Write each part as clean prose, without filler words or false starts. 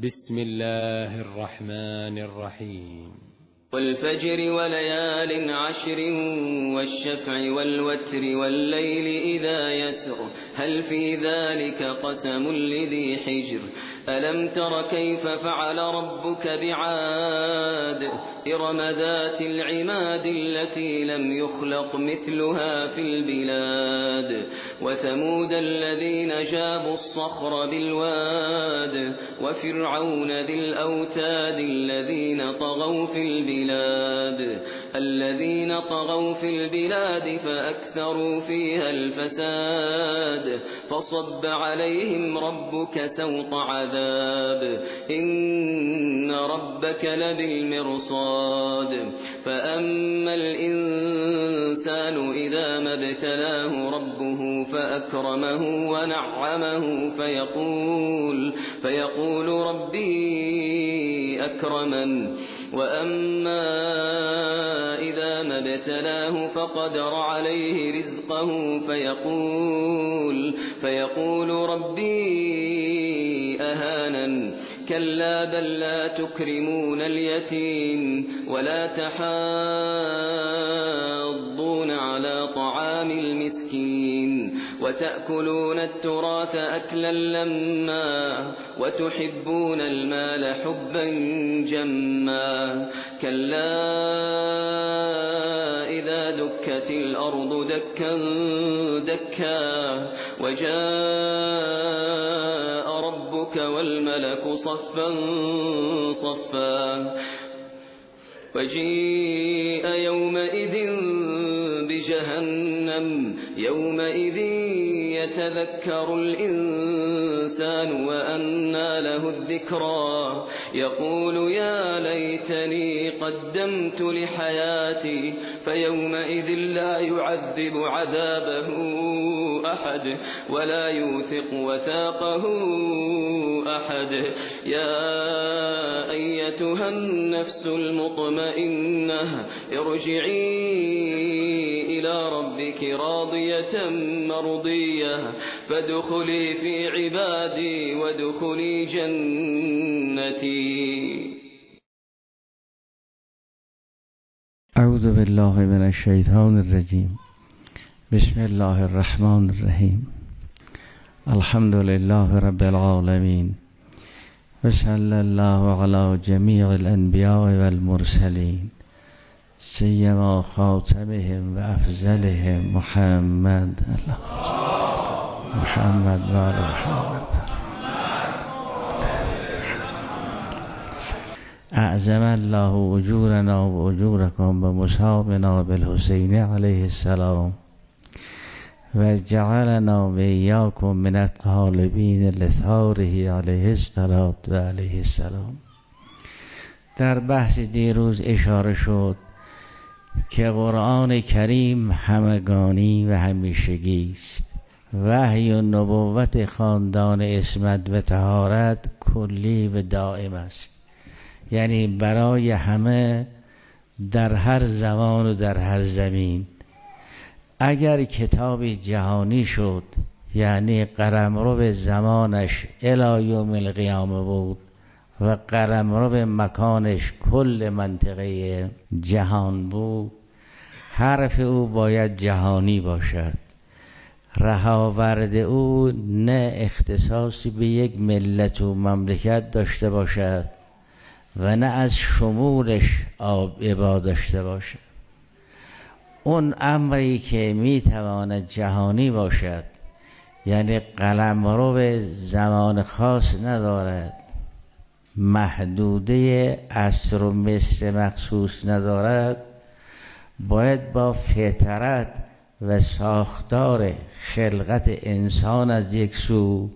بسم الله الرحمن الرحيم. والفجر وليال عشر والشفع والوتر والليل إذا يسر هل في ذلك قسم لذي حجر ألم تر كيف فعل ربك بعاد إرم ذات العماد التي لم يخلق مثلها في البلاد وثمود الذين جابوا الصخر بالواد وفرعون ذي الأوتاد الذين طغوا في البلاد فأكثروا فيها الفساد فصب عليهم ربك سوط عذاب إن ربك لبالمرصاد فأما الإنسان إذا ما ابتلاه ربه فأكرمه ونعمه فيقول ربي أكرمن وأما إذا ما ابتلاه فقدر عليه رزقه فيقول ربي أهانن كلا بل لا تكرمون اليتيم ولا تحاضون على طعام المسكين وتأكلون التراث أكلا لما وتحبون المال حبا جما كلا إذا دكت الأرض دكا دكا وجاء ربك والملك صفا صفا وجيء يومئذ بجهنم يومئذ يتذكر الإنسان وأنى له الذكرى يقول يا ليتني قدمت لحياتي فيومئذ لا يعذب عذابه أحد ولا يوثق وثاقه أحد يا أيتها النفس المطمئنة ارجعي إلى ربك راضية مرضية فادخلي في عبادي وادخلي جنتي. اعوذ بالله من الشیطان الرجیم. بسم الله الرحمن الرحیم. الحمد لله رب العالمین و صلی الله علی جمیع الانبیاء والمرسلین سیما خاتمهم و افضلهم محمد محمد و آل محمد. اعظم الله اجورنا و اجورکم و مصابنا بالحسین علیه السلام و جعلنا و ایاکم من الطالبین لثاره علیه الصلاة و علیه السلام. در بحث دیروز اشاره شد که قرآن کریم همگانی و همیشگی است. وحی و نبوت خاندان عصمت و طهارت کلی و دائم است، یعنی برای همه در هر زمان و در هر زمین. اگر کتابی جهانی شد یعنی قلمرو زمانش الی یوم القیامه بود و قلمرو مکانش کل منطقه جهان بود، حرف او باید جهانی باشد. رهاورد او نه اختصاصی به یک ملت و مملکت داشته باشد و نه از شمولش ابا داشته باشد. اون امری که میتواند جهانی باشد یعنی قلمرو زمان خاص ندارد، محدوده عصر و مصر مخصوص ندارد، باید با فطرت و ساختار خلقت انسان از یک سو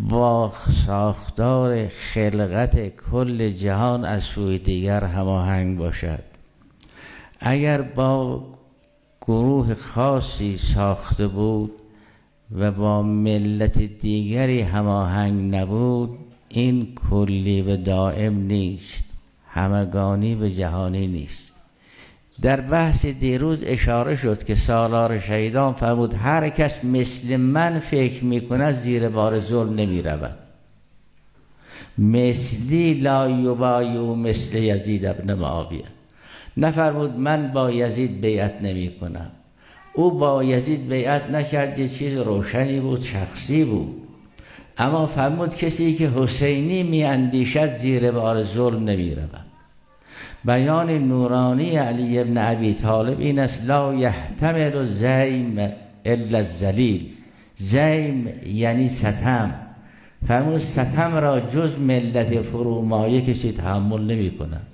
با ساختار خلقت کل جهان از سوی دیگر هماهنگ باشد. اگر با گروه خاصی ساخته بود و با ملت دیگری هماهنگ نبود، این کلی و دائم نیست، همگانی و جهانی نیست. در بحث دیروز اشاره شد که سالار شهیدان فرمود هر کس مثل من فکر میکند زیر بار ظلم نمی رود. مثلی لا یبایع مثل یزید ابن معاویه. نفرمود من با یزید بیعت نمی کنم. او با یزید بیعت نکرد، یه چیز روشنی بود، شخصی بود. اما فرمود کسی که حسینی می اندیشد زیر بار ظلم نمی رود. بیان نورانی علی ابن ابی طالب این است: لا یحتمل الزیم الا الذلیل. زیم یعنی ستم. فرمود ستم را جز ملت فرومایه کسی تحمل نمی کند.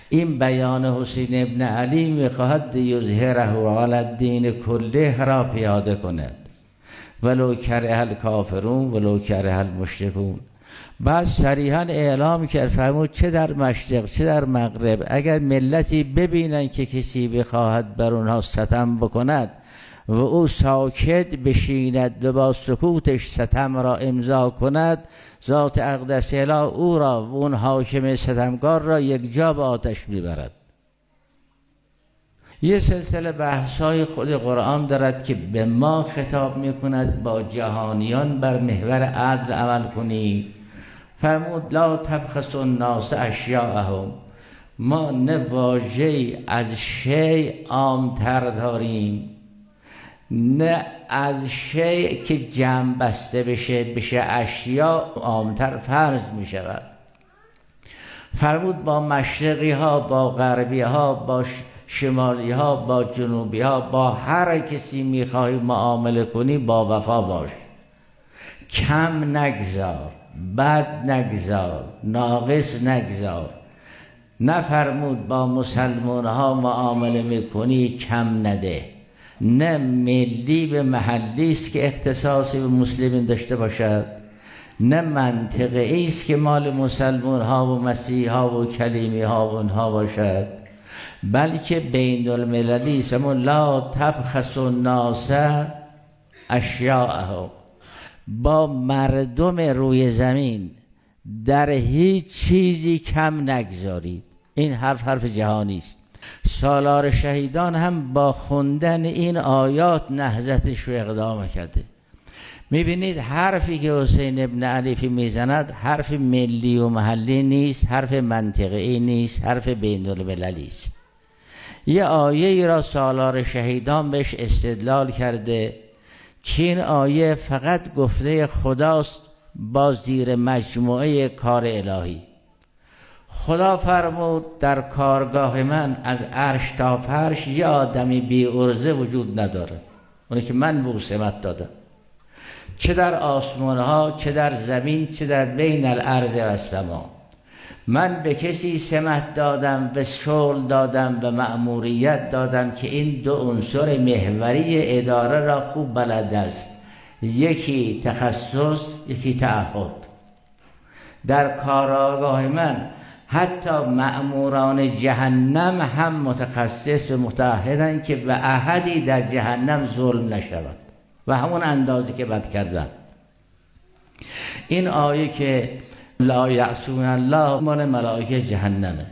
این بیان حسین ابن علی میخواهد یظهره علی الدین کله را پیاده کند، ولو کره الکافرون ولو کره المشرکون. بعد صریحا اعلام کرد، فرمود چه در مشرق چه در مغرب اگر ملتی ببینن که کسی بخواهد بر اونها ستم بکند و او ساکت بشیند و با سکوتش ستم را امضا کند، ذات اقدس اله او را و اون حاکم ستمگار را یک جا به آتش میبرد. یه سلسله بحث‌های خود قرآن دارد که به ما خطاب میکند با جهانیان بر محور عدل عمل کنید. فرمود لا تبخسوا الناس اشیاءهم. ما نه واژه‌ای از شیء عام‌تر داریم نه از شیء که جمع بسته بشه اشیاء عام‌تر فرض می شود. فرمود با مشرقی ها با غربی ها با شمالی ها با جنوبی ها با هر کسی می خواهی معامله کنی با وفا باش، کم نگذار، بد نگذار، ناقص نگذار. نفرمود با مسلمان ها معامله می کنی کم نده. نه ملی به محلی است که اختصاصی به مسلمین داشته باشد، نه منطقه‌ای است که مال مسلمان ها و مسیحی ها و کلیمی ها و اونها باشد، بلکه بین المللی است. لا تبخسوا الناس اشیاءهم. با مردم روی زمین در هیچ چیزی کم نگذارید. این حرف جهانی است. سالار شهیدان هم با خوندن این آیات نهضتش رو اقدام کرده. میبینید حرفی که حسین ابن علی میزند حرف ملی و محلی نیست، حرف منطقه‌ای نیست، حرف بین المللی است. یه آیه را سالار شهیدان بهش استدلال کرده که این آیه فقط گفته خداست با زیر مجموعه کار الهی. خدا فرمود در کارگاه من از عرش تا فرش یه آدمی بی عرضه وجود نداره، اونی که من به او سمت دادم، چه در آسمان ها چه در زمین چه در بین الارض و السما. من به کسی سمت دادم، به شغل دادم، به مأموریت دادم که این دو عنصر محوری اداره را خوب بلد است، یکی تخصص یکی تعهد. در کارگاه من حتی مأموران جهنم هم متخصص و متعهدند که به احدی در جهنم ظلم نشود و همون اندازه که بد کردن. این آیه که لا یعصون الله مال ملائکه جهنمه،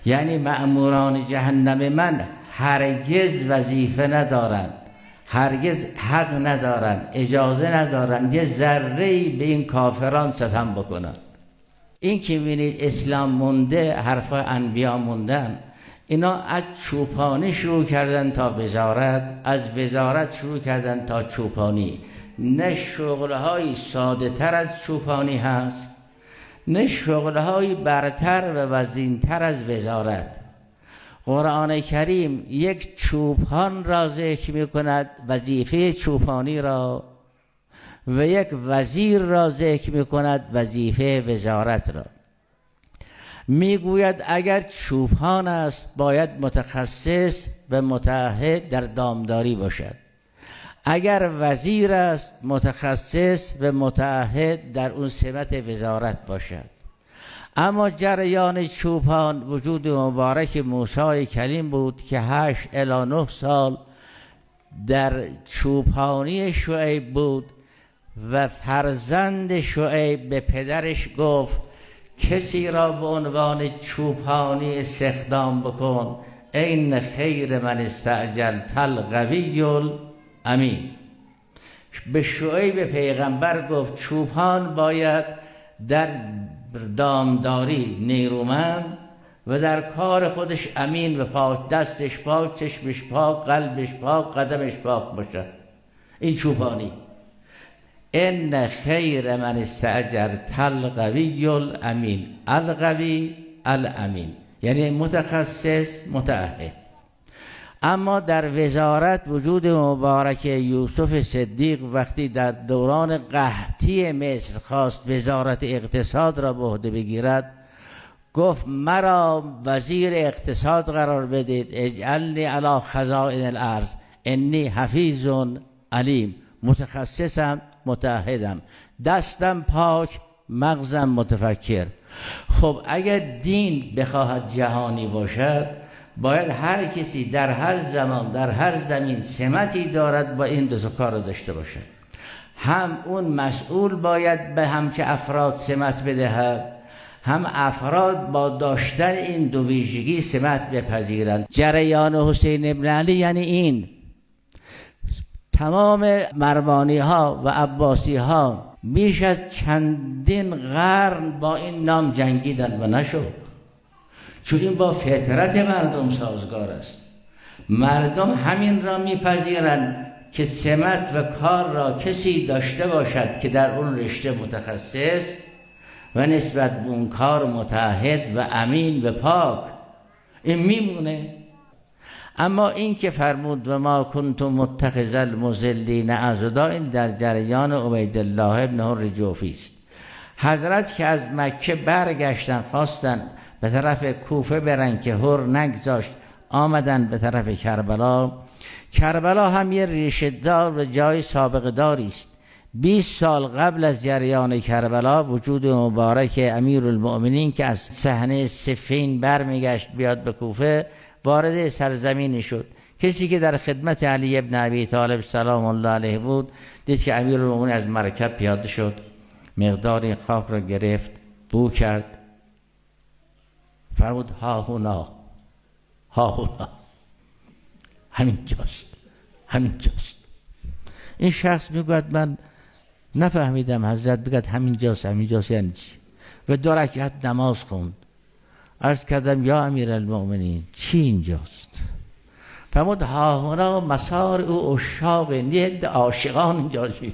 یعنی مأموران جهنم من هرگز وظیفه ندارند، هرگز حق ندارند، اجازه ندارند یه ذره‌ای به این کافران ستم بکنند. این که ببینید اسلام مونده، حرفای انبیا موندن، اینا از چوپانی شروع کردن تا وزارت، از وزارت شروع کردن تا چوپانی. نه شغلهای ساده تر از چوپانی هست، نه شغلهای برتر و وزینتر از وزارت. قرآن کریم یک چوپان را ذکر می کند، وظیفه چوپانی را، و یک وزیر را ذکر می کند، وظیفه وزارت را. میگوید اگر چوپان است باید متخصص و متعهد در دامداری باشد، اگر وزیر است متخصص و متعهد در اون سمت وزارت باشد. اما جریان چوپان وجود مبارک موسی کلیم بود که 8 الی 9 سال در چوپانی شعیب بود و فرزند شعیب به پدرش گفت کسی را به عنوان چوپانی استخدام بکن، این خیر من استعجلت القوی الامین. به شعیب پیغمبر گفت چوپان باید در دامداری نیرومند و در کار خودش امین و پاک، دستش پاک، چشمش پاک، قلبش پاک، قدمش پاک باشد. این چوپانی. ان خیر من استاجرت القوی الامین. القوی الامین یعنی متخصص متعهد. اما در وزارت وجود مبارک یوسف صدیق وقتی در دوران قحطی مصر خواست وزارت اقتصاد را به عهده بگیرد، گفت مرا وزیر اقتصاد قرار بدید، اجعلنی علی خزائن الارض انی حفیظ علیم. متخصصم، متعهدم، دستم پاک، مغزم متفکر. خب اگر دین بخواهد جهانی باشد، باید هر کسی در هر زمان در هر زمین سمتی دارد با این دو تا کار را داشته باشد. هم اون مسئول باید به همچه افراد سمت بدهد، هم افراد با داشتن این دو ویژگی سمت بپذیرند. جریان حسین ابن علی یعنی این. تمام مروانی ها و عباسی ها بیش از چندین قرن با این نام جنگیدن و نشد، چون این با فطرت مردم سازگار است. مردم همین را میپذیرند که سمت و کار را کسی داشته باشد که در اون رشته متخصص و نسبت به اون کار متعهد و امین و پاک. این میمونه. اما این که فرمود و ما کنت متخذ المضلین عضدا، این در جریان عبیدالله ابن حر جوفی است. حضرت که از مکه برگشتن، خواستن به طرف کوفه برن که حر نگذاشت، آمدن به طرف کربلا. کربلا هم یه ریشه دار و جای سابقه داری است. 20 سال قبل از جریان کربلا وجود مبارک امیرالمؤمنین که از صحنه صفین برمیگشت بیاد به کوفه، وارد سرزمینی شد. کسی که در خدمت علی ابن ابی طالب سلام الله علیه بود، دید که امیرالمؤمنین از مرکب پیاده شد، مقدار این خاک را گرفت، بو کرد، فرمود ها هونا، ها هونا، همینجاست. این شخص میگوید من نفهمیدم. حضرت بگد همینجاست یعنی چی؟ و 2 رکعت نماز خوند. عرض کردم یا امیرالمؤمنین چی اینجاست؟ فرمود ها هونا مسار او عشاق، نیت عاشقان اینجا شده.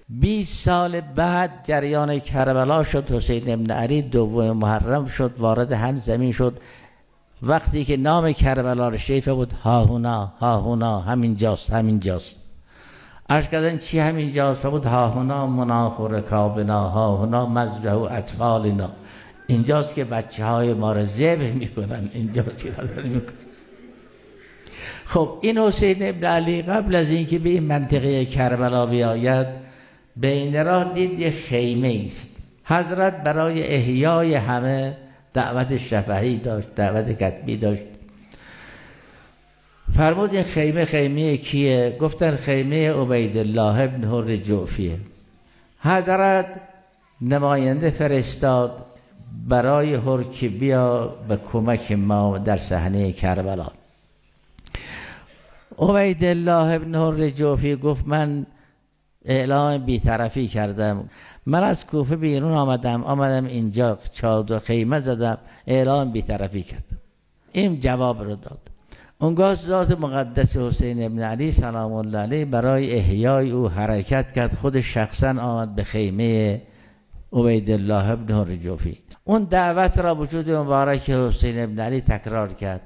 20 سال بعد جریان کربلا شد. حسین ابن علی 2 محرم شد، وارد هر زمین شد. وقتی که نام کربلا رو شیفه بود ها هونا همینجاست. عرض کردن چی همینجاست؟ فرمود ها هونا مناخ و رکابنا، ها هونا مذبح و اطفالنا. اینجاست که بچه های ما رو ذبح میکنن، اینجاست که نظر میکنن. خب این حسین ابن علی قبل از اینکه به این منطقه کربلا بیاید، بین راه دید یه خیمه است. حضرت برای احیای همه دعوت شفهی داشت، دعوت کتبی داشت. فرمود این خیمه کیه؟ گفتن خیمه عبیدالله ابن حر جوفیه. حضرت نماینده فرستاد برای حر که بیا به کمک ما در صحنه کربلا. عبیدالله ابن حر جوفی گفت من اعلام بی‌طرفی کردم، من از کوفه بیرون آمدم اینجا چادر خیمه زدم، اعلام بی‌طرفی کردم. این جواب رو داد. اونگاه ذات مقدس حسین ابن علی سلام الله علیه برای احیای او حرکت کرد. خود شخصا آمد به خیمه عبیدالله ابن حر جوفی. اون دعوت را وجود مبارک حسین ابن علی تکرار کرد.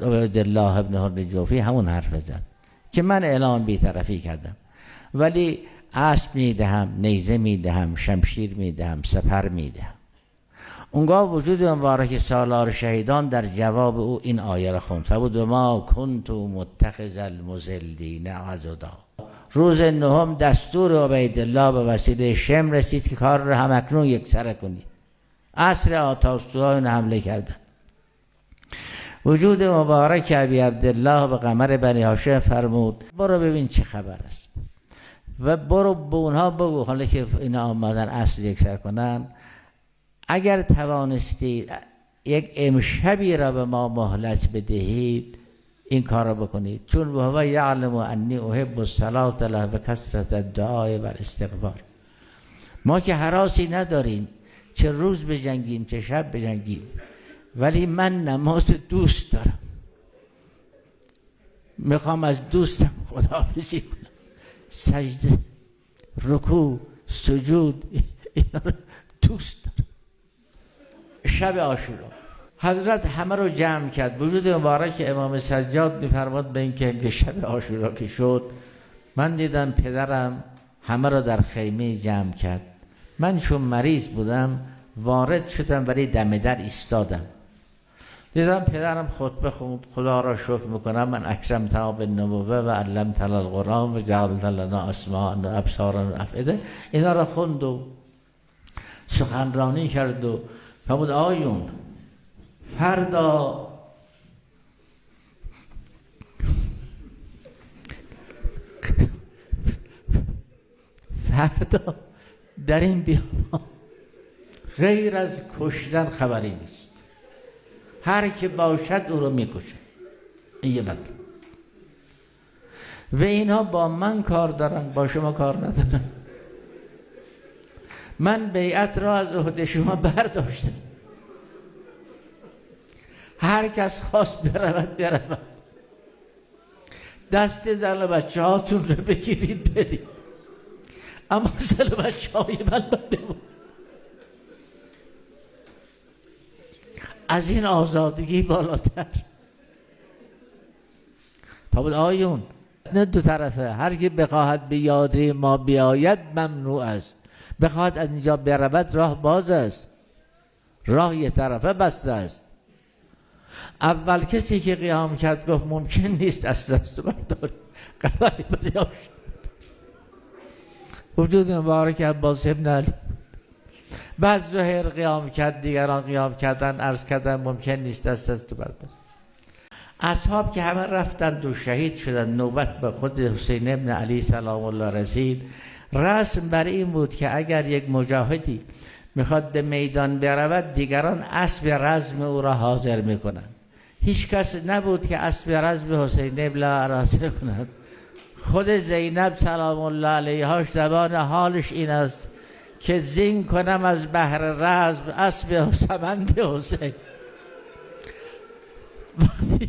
عبیدالله ابن حر جوفی همون حرف زد که من اعلام بی‌طرفی کردم، ولی اسب میدهم، نیزه میدهم، شمشیر میدهم، سپر میدهم. اونگاه وجود مبارک سالار شهیدان در جواب او این آیه را خوند. فبود ما کنت متخذ المضلین عضدا. روز 9 دستور عبیدالله به وسیله شم رسید که کار را همکنون یکسره کنید. عصر آتاشتویان حمله کردند. وجود مبارک ابی عبدالله به قمر بنی هاشم فرمود برو ببین چه خبر است و برو به اونها بگو، حالا که اینا آمدن اصل یکسر کنن، اگر توانستید یک امشبی را به ما مهلت بدهید این کار را بکنید، چون هو یعلم انی احب الصلاة له و کثرت الدعاء و الاستغفار. ما که هراسی نداریم، چه روز بجنگیم چه شب بجنگیم، ولی من نماز دوست دارم، میخوام از دوستم خداحافظی کنم. سجده، رکوع، سجود، اینا رو دوست دارم. شب عاشورا حضرت همه رو جمع کرد. وجود مبارک امام سجاد میفرماد به این که شب عاشورا که شد، من دیدم پدرم همه رو در خیمه جمع کرد. من چون مریض بودم وارد شدم ولی دم در ایستادم. دیدم پدرم خطبه خوند، خدا را شکر میکنم من اکرمتنا بالنبوة و علمتنا القرآن و جعلت لنا اسماء و ابصارا و افئده. اینا را خوند و سخنرانی کرد و فرمود آیون فردا در این بیابان غیر از کشتن خبری نیست، هر که باشد او رو میکشه. این یه مطلب. و اینا با من کار دارن، با شما کار ندارن. من بیعت را از عهده شما برداشتم، هر کس خواست برود. دست زن و بچه هاتون رو بگیرید برید، اما زن و بچه های من بمون. از این آزادگی بالاتر. فرمود آیون نه دو طرفه، هر کی بخواهد به یاری ما بیاید ممنوع است، بخواهد از اینجا برود راه باز است، راه یه طرفه بسته است. اول کسی که قیام کرد گفت ممکن نیست دست برداری، قبری بریاش. وجود مبارک عباس ابن علی. بعد زهیر قیام کرد، دیگران قیام کردن، عرض کردن ممکن نیست دست بردار. اصحاب که همه رفتند و شهید شدن، نوبت به خود حسین ابن علی سلام الله رسید. رسم بر این بود که اگر یک مجاهدی میخواد به میدان برود، دیگران اسب رزم او را حاضر میکنند. هیچ کس نبود که اسب رزم حسین ابن علی حاضر کند. خود زینب سلام الله علیها زبان حالش این است که زین کنم از بحر رزم اسب سمند حسین. وقتی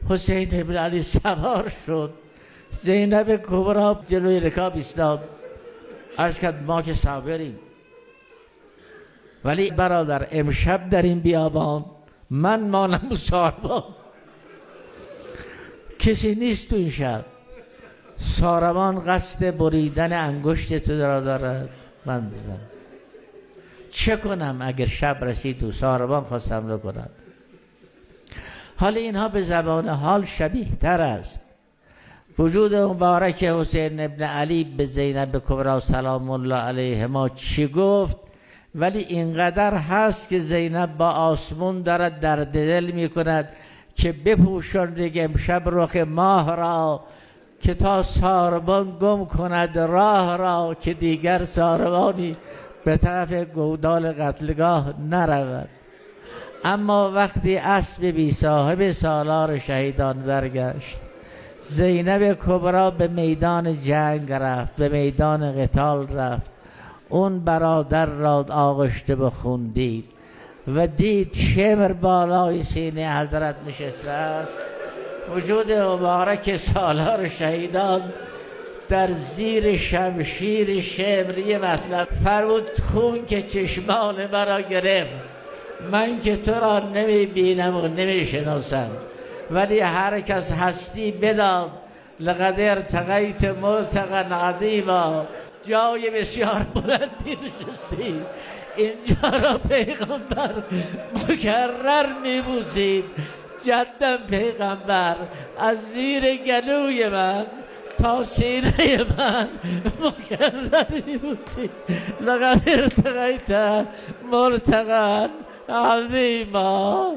حسین ابن علی سوار شد، زینب کبرا جلوی رکاب ایستاد، عرض کرد ما که صابریم، ولی برادر امشب در این بیابان من مانم و ساربان، کسی نیست تو این شب. ساربان قصد بریدن انگشت تو را دارد، من دیدم چه کنم اگر شب رسید و ساربان خواست حمله کند. حالا اینها به زبان حال شبیه تر است. وجود مبارک حسین ابن علی به زینب کبرا سلام الله علیهما چی گفت، ولی اینقدر هست که زینب با آسمون دارد در دل می کند که بپوشان دیگه امشب رخ ماه را، که تا ساربان گم کند راه را، که دیگر ساربانی به طرف گودال قتلگاه نرود. اما وقتی اسب بی صاحب سالار شهیدان برگشت، زینب کبرا به میدان جنگ رفت، به میدان قتال رفت. اون برادر را آغشته به خون دید و دید شمر بالای سینه حضرت نشسته است. وجود مبارک سالار شهیدان در زیر شمشیر شمر یه مطلب فرمود، خون که چشمان مرا گرفت، من که تو را نمی بینم و نمی شناسم، ولی هر کس هستی بدان لقد ارتقیت مرتقا عظیما، جای بسیار بلندی نشستی. اینجا را پیغمبر مکرر میبوسید. جدم پیغمبر از زیر گلوی من تا سینه من مکرر میبوسید. لقد ارتقیت مرتقا عظیما.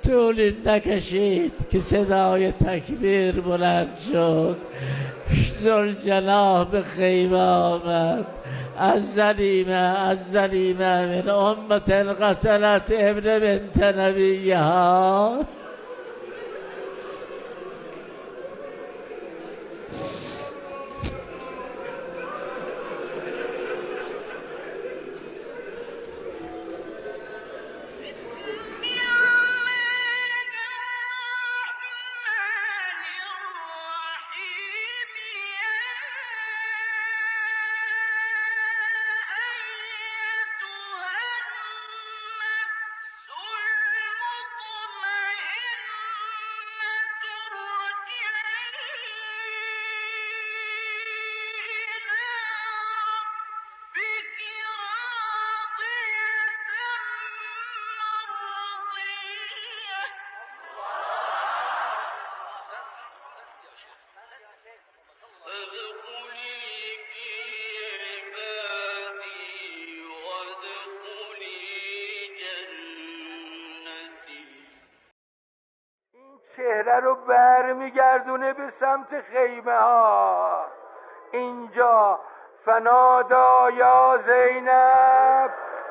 طولی نکشید که صدای تکبیر بلند شد. ذوالجناح به خیمه آمد. از ظلیمه من امت القتلت ابن بنت نبیها. چهره رو بر میگردونه به سمت خیمه ها. اینجا فنادا یا زینب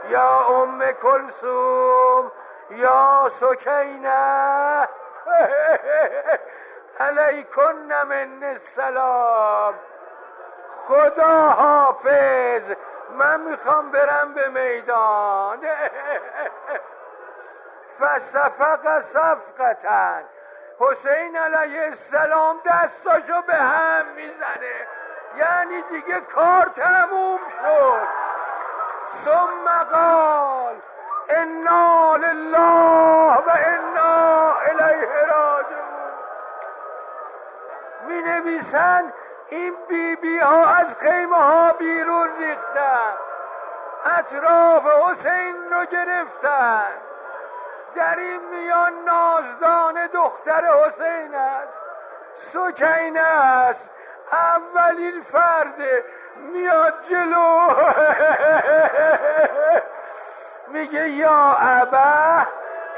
یا ام کلثوم یا سکینه علیکن من السلام. خدا حافظ، من میخوام برم به میدان. فصفق صفقتن، حسین علیه السلام دستاشو به هم میزنه، یعنی دیگه کار تموم شد. ثم قال انا لله و انا الیه راجعون. می نویسن این بیبی ها از خیمه ها بیرون ریختن، اطراف حسین رو گرفتن. در این میان نازدان دختر حسین است، سکینه است، اولین فرده، میاد جلو میگه یا ابا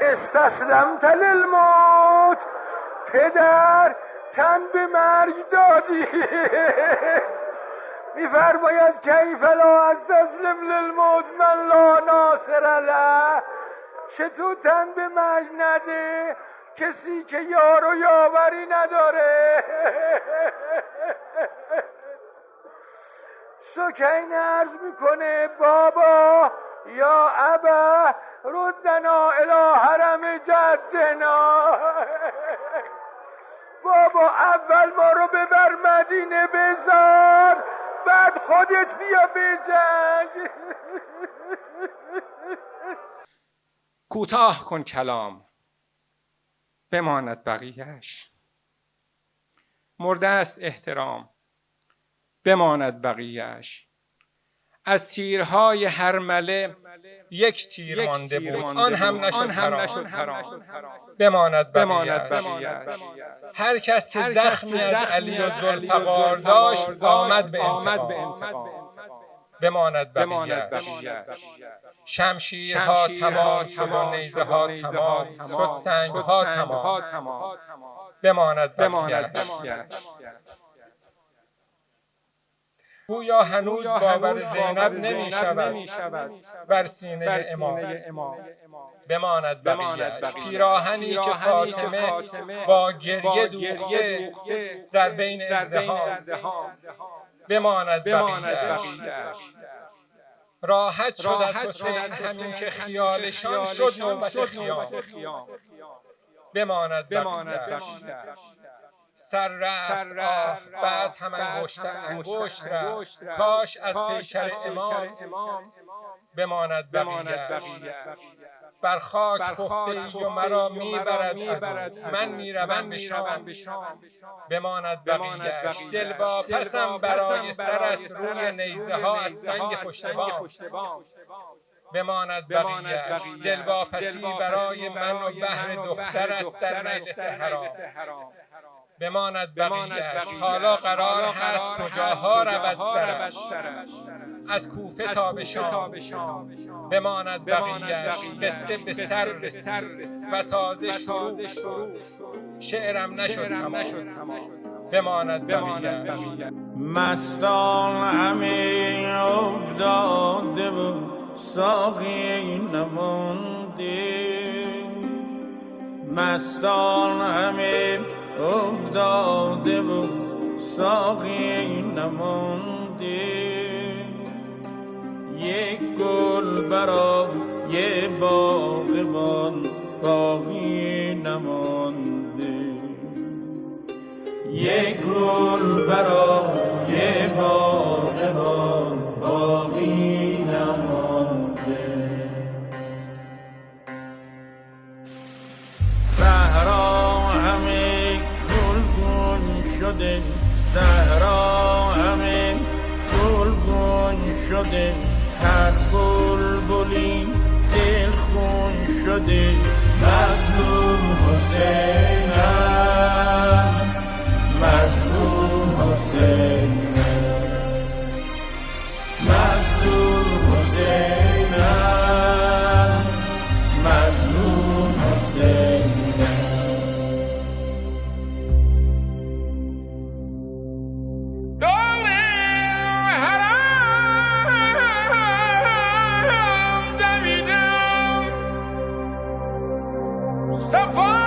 استسلمت للموت، پدر تن به مرگ دادی. میفرماید کیف لا استسلم للموت من لا ناصر له، چطور تن به مرگ نده کسی که یار و یاوری نداره. سکینه عرض میکنه بابا یا ابا ردنا الی حرم جدنا، بابا اول ما رو ببر مدینه بذار، بعد خودت بیا به جنگ. کوتاه کن کلام بماند بقیهش، مرده است احترام بماند بقیهش. از تیرهای هر مله یک تیر مانده بود، آن هم نشد حرام بماند بقیهش. هر کس که زخمی از علی و ذوالفقار داشت آمد به انتقام بماند بقیهش. شمشیرها تمام شد و نیزه ها تمام شد، سنگ ها تمام بماند بقیهش. گویا هنوز باور زینب نمی شود بر سینه امام بماند بقیهش. پیراهنی که فاطمه با گریه دوخته در بین ازدحام بماند بقیهش. راحت شد از حسین همین که خیالشان شد نوبت خیام بماند بقیهش. سر رفت بعد هم انگشت رفت، کاش از پیکر امام بماند بقیهش. بر خاک خفته ای و مرا میبرد عدو، من میروم به شام بماند بقیهش. دلواپسم برای سرت روی نیزه ها از سنگ پشت بام بماند بقیهش. دلواپسی برای من و بهر دخترت در مجلس حرام بماند بقیهش. حالا قرار هست کجاها رود سرش، از کوفه تا به شام بماند بقیهش. قصه به سر و تازه شروع، شعرم نشد تمام بماند بقیهش. مستان همه افتاده و ساقی نمانده، مستان همه افتاده و ساقی نمانده. یک گل برای باغبان باقی نمانده، یک گل برای باغبان باقی نمانده. صحرا همه گلگون شده، صحرا همه گلگون شده، هر بلبلی دلخون شده. مظلوم حسینم، مظلوم حسینم، مظلوم حسینم، مظلوم حسینم. صفا